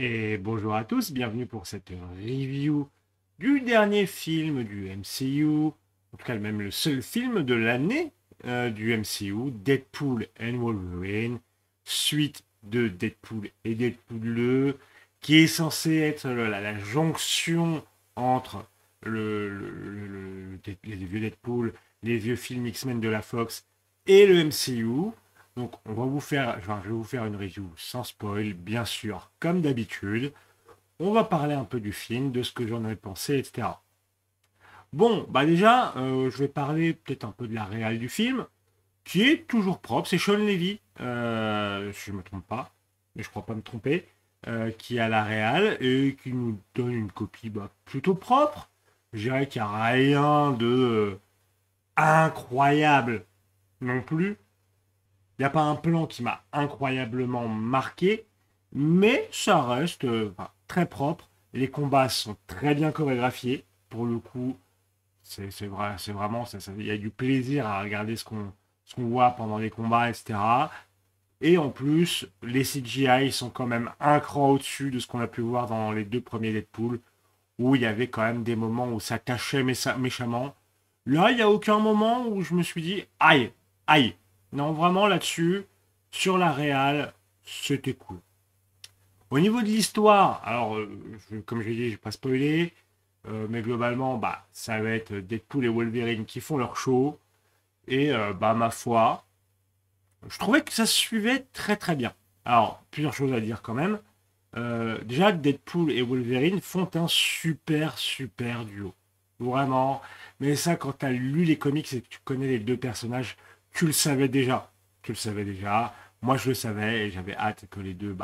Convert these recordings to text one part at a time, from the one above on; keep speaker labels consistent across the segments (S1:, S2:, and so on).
S1: Et bonjour à tous, bienvenue pour cette review du dernier film du MCU, en tout cas même le seul film de l'année du MCU, Deadpool and Wolverine, suite de Deadpool et Deadpool 2, qui est censé être la jonction entre les vieux Deadpool, les vieux films X-Men de la Fox et le MCU. Donc, je vais vous faire une review sans spoil, bien sûr, comme d'habitude. On va parler un peu du film, de ce que j'en ai pensé, etc. Bon, bah déjà, je vais parler peut-être un peu de la réal du film, qui est toujours propre. C'est Sean Levy, si je ne me trompe pas, mais je crois pas me tromper, qui est à la réal et qui nous donne une copie plutôt propre. Je dirais qu'il n'y a rien de incroyable non plus. Il n'y a pas un plan qui m'a incroyablement marqué, mais ça reste très propre. Les combats sont très bien chorégraphiés. Pour le coup, c'est vrai, c'est vraiment, il y a du plaisir à regarder ce qu'on voit pendant les combats, etc. Et en plus, les CGI sont quand même un cran au-dessus de ce qu'on a pu voir dans les deux premiers Deadpool, où il y avait quand même des moments où ça cachait méchamment. Là, il n'y a aucun moment où je me suis dit aïe, aïe. Non, vraiment là-dessus, sur la réal, c'était cool. Au niveau de l'histoire, alors, comme je l'ai dit, je vais pas spoiler, mais globalement, ça va être Deadpool et Wolverine qui font leur show. Et ma foi, je trouvais que ça se suivait très très bien. Alors, plusieurs choses à dire quand même. Déjà, Deadpool et Wolverine font un super super duo. Vraiment. Mais ça, quand tu as lu les comics et que tu connais les deux personnages, tu le savais déjà. Tu le savais déjà. Moi, je le savais et j'avais hâte que les deux,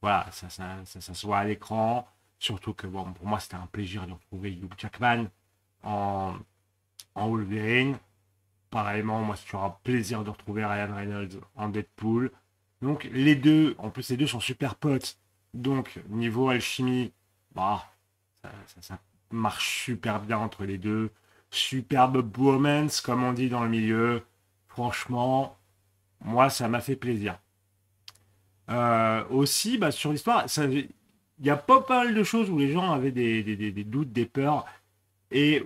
S1: voilà, ça soit à l'écran. Surtout que, bon, pour moi, c'était un plaisir de retrouver Hugh Jackman en, en Wolverine. Pareillement, moi, c'est toujours un plaisir de retrouver Ryan Reynolds en Deadpool. Donc, les deux, en plus, les deux sont super potes. Donc, niveau alchimie, ça marche super bien entre les deux. Superbe bromance, comme on dit dans le milieu. Franchement, moi, ça m'a fait plaisir. Aussi, sur l'histoire, il y a pas mal de choses où les gens avaient des doutes, des peurs, et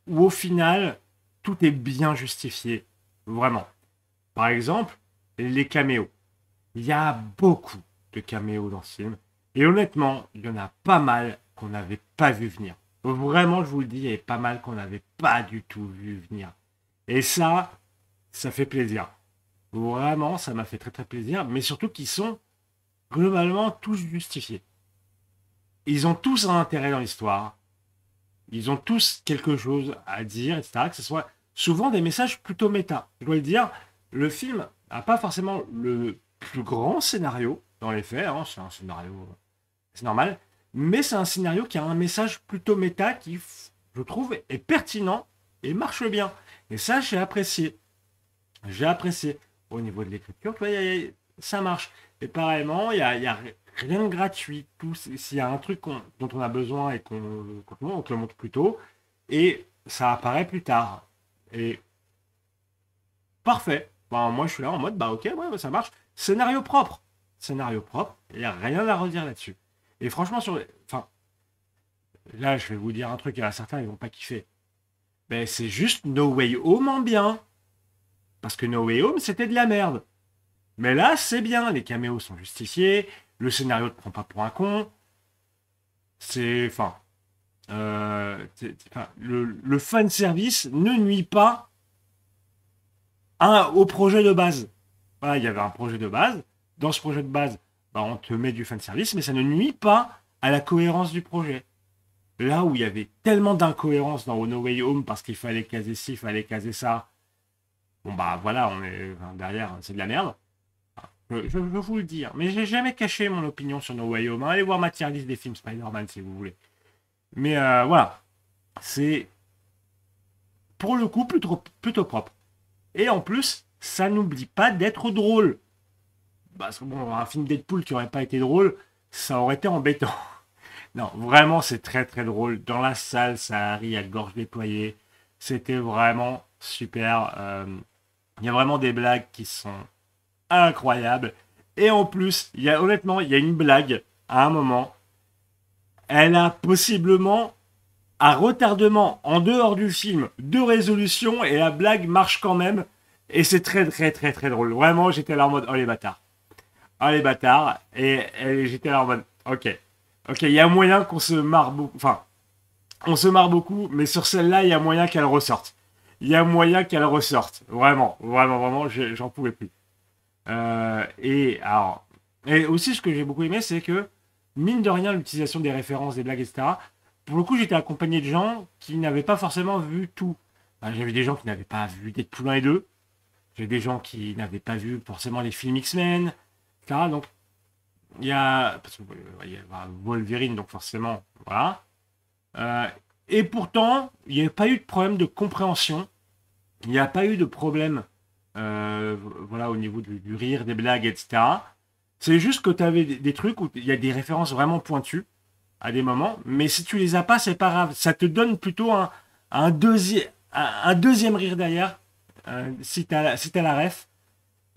S1: où au final, tout est bien justifié. Vraiment. Par exemple, les caméos. Il y a beaucoup de caméos dans ce film. Et honnêtement, il y en a pas mal qu'on n'avait pas vu venir. Vraiment, je vous le dis, il y avait pas mal qu'on n'avait pas du tout vu venir. Et ça fait plaisir. Vraiment, ça m'a fait très très plaisir. Mais surtout qu'ils sont globalement tous justifiés. Ils ont tous un intérêt dans l'histoire. Ils ont tous quelque chose à dire, etc. Que ce soit souvent des messages plutôt méta. Je dois le dire, le film n'a pas forcément le plus grand scénario dans les faits. Hein, c'est un scénario, c'est normal. Mais c'est un scénario qui a un message plutôt méta qui, je trouve, est pertinent et marche bien. Et ça, j'ai apprécié. J'ai apprécié. Au niveau de l'écriture, tu vois, ça marche. Et pareillement, il y a rien de gratuit. S'il y a un truc dont on a besoin et on te le montre plus tôt, et ça apparaît plus tard. Et parfait. Moi, je suis là en mode, ok, ouais, ça marche. Scénario propre. Scénario propre. Il n'y a rien à redire là-dessus. Et franchement, enfin, là, je vais vous dire un truc, il y en a certains, ils vont pas kiffer. Mais c'est juste No Way Home en bien. Parce que No Way Home, c'était de la merde. Mais là, c'est bien, les caméos sont justifiés, le scénario ne te prend pas pour un con. C'est. Le fan service ne nuit pas au projet de base. Voilà, il y avait un projet de base. Dans ce projet de base, on te met du fan service, mais ça ne nuit pas à la cohérence du projet. Là où il y avait tellement d'incohérences dans No Way Home parce qu'il fallait caser ci, il fallait caser ça. Bon voilà, derrière, c'est de la merde. Je veux vous le dire, mais j'ai jamais caché mon opinion sur No Way Home. Allez voir ma tier list des films Spider-Man si vous voulez. Mais voilà, c'est pour le coup plutôt propre. Et en plus, ça n'oublie pas d'être drôle. Parce que bon, un film Deadpool qui aurait pas été drôle, ça aurait été embêtant. Non, vraiment, c'est très très drôle. Dans la salle, ça rit à gorge déployée. C'était vraiment super. Il y a vraiment des blagues qui sont incroyables. Et en plus, honnêtement, il y a une blague. à un moment, elle a possiblement un retardement en dehors du film de résolution et la blague marche quand même. Et c'est très très très très drôle. Vraiment, j'étais là en mode, oh les bâtards. Oh les bâtards. Et j'étais là en mode, ok. Ok, il y a moyen qu'on se marre beaucoup. Enfin, on se marre beaucoup, mais sur celle-là, il y a moyen qu'elle ressorte. Il y a moyen qu'elle ressorte. Vraiment, vraiment, vraiment, j'en pouvais plus. Alors, et aussi, ce que j'ai beaucoup aimé, c'est que, mine de rien, l'utilisation des références, des blagues, etc. Pour le coup, j'étais accompagné de gens qui n'avaient pas forcément vu tout. Enfin, j'avais des gens qui n'avaient pas vu Deadpool 1 et 2. J'ai des gens qui n'avaient pas vu forcément les films X-Men, etc. Donc, il y a. Parce que, il y a Wolverine, donc forcément, voilà. Euh, et pourtant, il n'y a pas eu de problème de compréhension. Il n'y a pas eu de problème voilà, au niveau du rire, des blagues, etc. C'est juste que tu avais des trucs où il y a des références vraiment pointues à des moments, mais si tu les as pas, c'est pas grave. Ça te donne plutôt un deuxième rire derrière, si t'as la ref.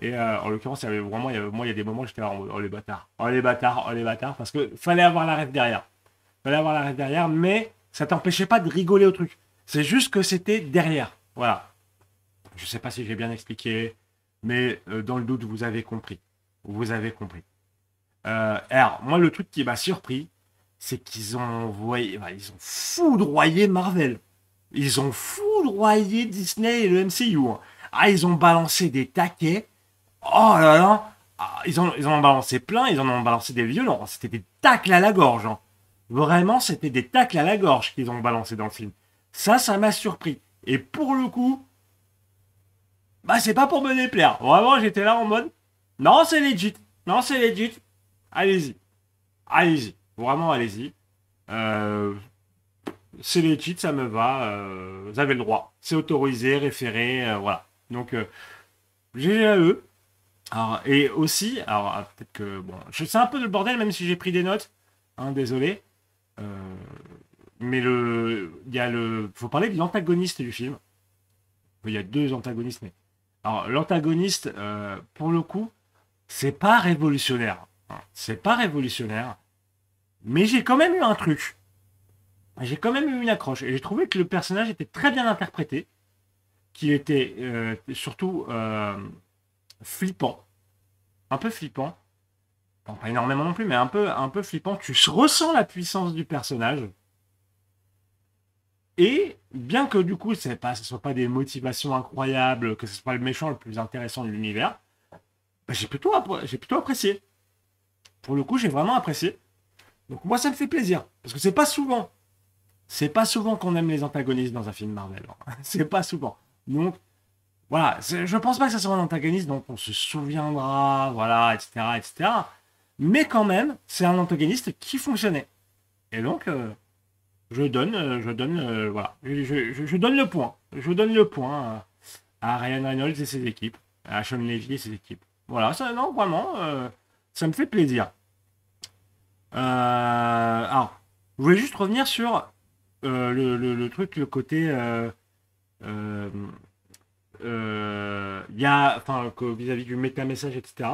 S1: Et en l'occurrence, il y avait vraiment, moi, il y a des moments où j'étais là en mode, oh les bâtards, oh les bâtards, oh les bâtards, parce que fallait avoir la ref derrière. Fallait avoir la ref derrière, mais ça t'empêchait pas de rigoler au truc. C'est juste que c'était derrière. Voilà. Je sais pas si j'ai bien expliqué, mais dans le doute, vous avez compris. Vous avez compris. Alors, moi, le truc qui m'a surpris, c'est qu'ils ont envoyé, enfin, ils ont foudroyé Marvel. Ils ont foudroyé Disney et le MCU. Hein. Ah, ils ont balancé des taquets. Oh là là. Ah, ils en ont balancé plein, ils en ont balancé des violents. C'était des tacles à la gorge. Hein. Vraiment, c'était des tacles à la gorge qu'ils ont balancé dans le film. Ça m'a surpris. Et pour le coup, bah, c'est pas pour me déplaire. Vraiment, j'étais là en mode, non, c'est legit. Non, c'est legit. Allez-y. Allez-y. Vraiment, allez-y. Euh, c'est legit, ça me va. Vous avez le droit. C'est autorisé, référé, voilà. Donc, GG à eux. Alors, et aussi, alors peut-être que bon, c'est un peu le bordel, même si j'ai pris des notes. Hein, désolé. Euh, mais il y a faut parler de l'antagoniste du film. Il y a deux antagonistes, mais alors l'antagoniste, pour le coup, c'est pas révolutionnaire. Hein. C'est pas révolutionnaire. Mais j'ai quand même eu un truc. J'ai quand même eu une accroche. Et j'ai trouvé que le personnage était très bien interprété. Qu'il était surtout flippant. Un peu flippant. Bon, pas énormément non plus, mais un peu flippant. Tu ressens la puissance du personnage. Et bien que du coup, ce ne soit pas des motivations incroyables, que ce soit pas le méchant le plus intéressant de l'univers, bah, j'ai plutôt apprécié. Pour le coup, j'ai vraiment apprécié. Donc moi, ça me fait plaisir. Parce que c'est pas souvent. C'est pas souvent qu'on aime les antagonistes dans un film Marvel. Hein. C'est pas souvent. Donc, voilà. Je pense pas que ça soit un antagoniste dont on se souviendra, voilà, etc., etc. Mais quand même, c'est un antagoniste qui fonctionnait. Et donc, voilà. Je donne le point. Je donne le point à Ryan Reynolds et ses équipes, à Sean Levy et ses équipes. Voilà, ça, non, vraiment, ça me fait plaisir. Alors, je voulais juste revenir sur le truc, le côté. Euh, il y a, enfin, vis-à-vis du méta-message, etc.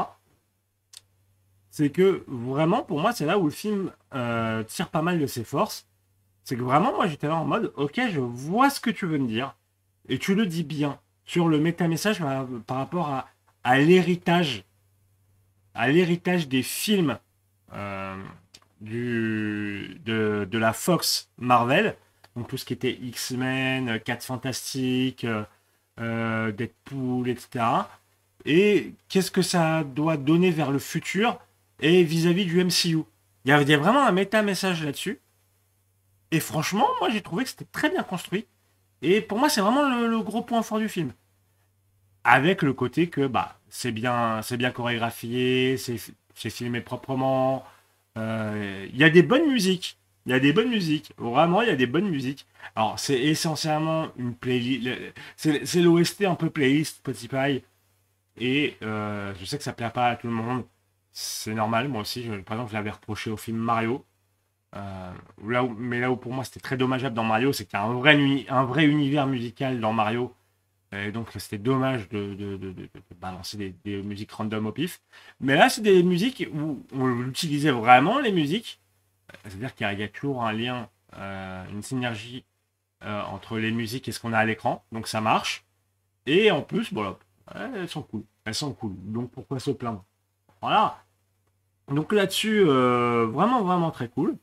S1: C'est que vraiment, pour moi, c'est là où le film tire pas mal de ses forces. C'est que vraiment, moi, j'étais là en mode, ok, je vois ce que tu veux me dire, et tu le dis bien sur le méta-message par rapport à l'héritage, à l'héritage des films euh, de la Fox Marvel, donc tout ce qui était X-Men, 4 Fantastiques, Deadpool, etc. Et qu'est-ce que ça doit donner vers le futur et vis-à-vis du MCU. Il y a vraiment un méta-message là-dessus. Et franchement, moi j'ai trouvé que c'était très bien construit. Et pour moi, c'est vraiment le gros point fort du film. Avec le côté que bah, c'est bien chorégraphié, c'est filmé proprement. Il y a des bonnes musiques. Il y a des bonnes musiques. Vraiment, il y a des bonnes musiques. Alors, c'est essentiellement une playlist. C'est l'OST un peu playlist Spotify. Et je sais que ça plaît pas à tout le monde. C'est normal, moi aussi. Par exemple, je l'avais reproché au film Mario. Mais là où pour moi c'était très dommageable dans Mario, c'est qu'il y a un vrai univers musical dans Mario Et donc c'était dommage de balancer des musiques random au pif. Mais là, c'est des musiques où on utilisait vraiment les musiques. C'est-à-dire qu'il y a toujours un lien, une synergie entre les musiques et ce qu'on a à l'écran. Donc ça marche. Et en plus, voilà, elles sont cool. Elles sont cool. Donc pourquoi se plaindre? Voilà. Donc là-dessus, vraiment, vraiment très cool.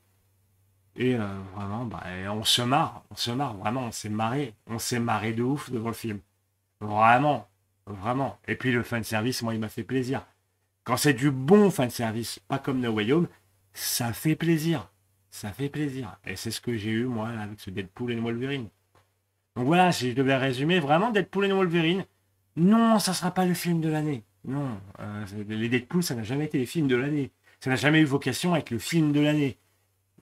S1: Et vraiment, bah, on se marre, vraiment, on s'est marré de ouf devant le film. Vraiment, vraiment. Et puis le fanservice, moi, il m'a fait plaisir. Quand c'est du bon fanservice, pas comme No Way Home, ça fait plaisir. Ça fait plaisir. Et c'est ce que j'ai eu, moi, là, avec ce Deadpool et Wolverine. Donc voilà, si je devais résumer, vraiment, Deadpool et Wolverine, non, ça sera pas le film de l'année. Non, les Deadpool, ça n'a jamais été les films de l'année. Ça n'a jamais eu vocation à être le film de l'année.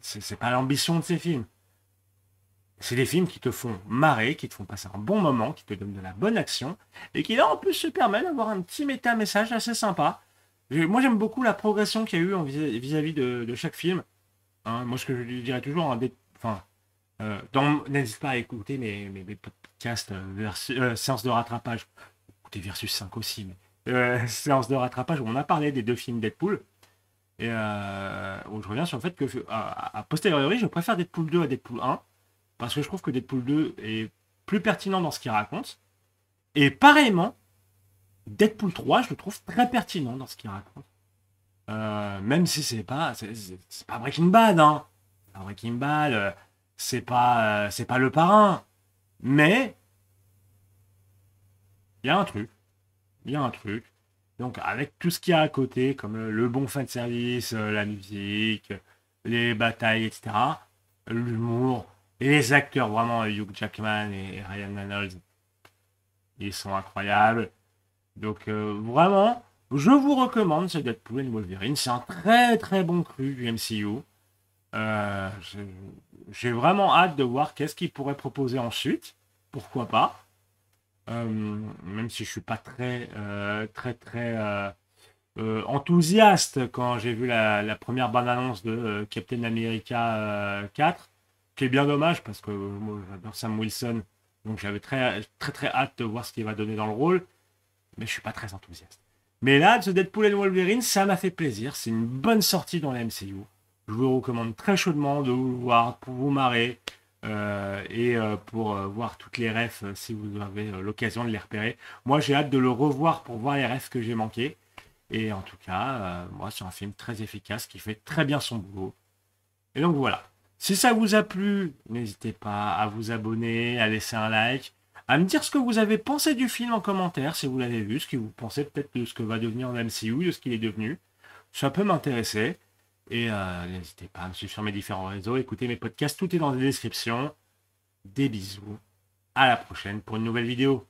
S1: C'est pas l'ambition de ces films. C'est des films qui te font marrer, qui te font passer un bon moment, qui te donnent de la bonne action, et qui là en plus se permettent d'avoir un petit méta-message assez sympa. Moi j'aime beaucoup la progression qu'il y a eu vis-à-vis de chaque film. Hein, moi ce que je lui dirais toujours, hein, enfin, n'hésite pas à écouter mes podcasts séances de rattrapage. Écoutez Versus 5 aussi, mais séances de rattrapage où on a parlé des deux films Deadpool. Et où je reviens sur le fait que, à posteriori, je préfère Deadpool 2 à Deadpool 1, parce que je trouve que Deadpool 2 est plus pertinent dans ce qu'il raconte. Et pareillement, Deadpool 3, je le trouve très pertinent dans ce qu'il raconte. Même si c'est pas Breaking Bad, hein. Breaking Bad, c'est pas le parrain. Mais il y a un truc. Il y a un truc. Donc, avec tout ce qu'il y a à côté, comme le bon fan service, la musique, les batailles, etc., l'humour, et les acteurs, vraiment, Hugh Jackman et Ryan Reynolds, ils sont incroyables. Donc, vraiment, je vous recommande ce Deadpool et Wolverine. C'est un très très bon cru du MCU. Euh, j'ai j'ai vraiment hâte de voir qu'est-ce qu'il pourrait proposer ensuite. Pourquoi pas. Même si je suis pas très enthousiaste quand j'ai vu la première bande-annonce de Captain America 4, qui est bien dommage parce que moi j'adore Sam Wilson, donc j'avais très hâte de voir ce qu'il va donner dans le rôle, mais je suis pas très enthousiaste. Mais là, ce Deadpool et Wolverine, ça m'a fait plaisir, c'est une bonne sortie dans la MCU. Je vous recommande très chaudement de vous le voir pour vous marrer et pour voir toutes les refs si vous avez l'occasion de les repérer. Moi j'ai hâte de le revoir pour voir les refs que j'ai manqués. Et en tout cas, moi, c'est un film très efficace qui fait très bien son boulot. Et donc voilà. Si ça vous a plu, n'hésitez pas à vous abonner, à laisser un like, à me dire ce que vous avez pensé du film en commentaire, si vous l'avez vu, ce que vous pensez peut-être de ce que va devenir en MCU, de ce qu'il est devenu. Ça peut m'intéresser. Et n'hésitez pas à me suivre sur mes différents réseaux, écoutez mes podcasts, tout est dans la description. Des bisous. À la prochaine pour une nouvelle vidéo.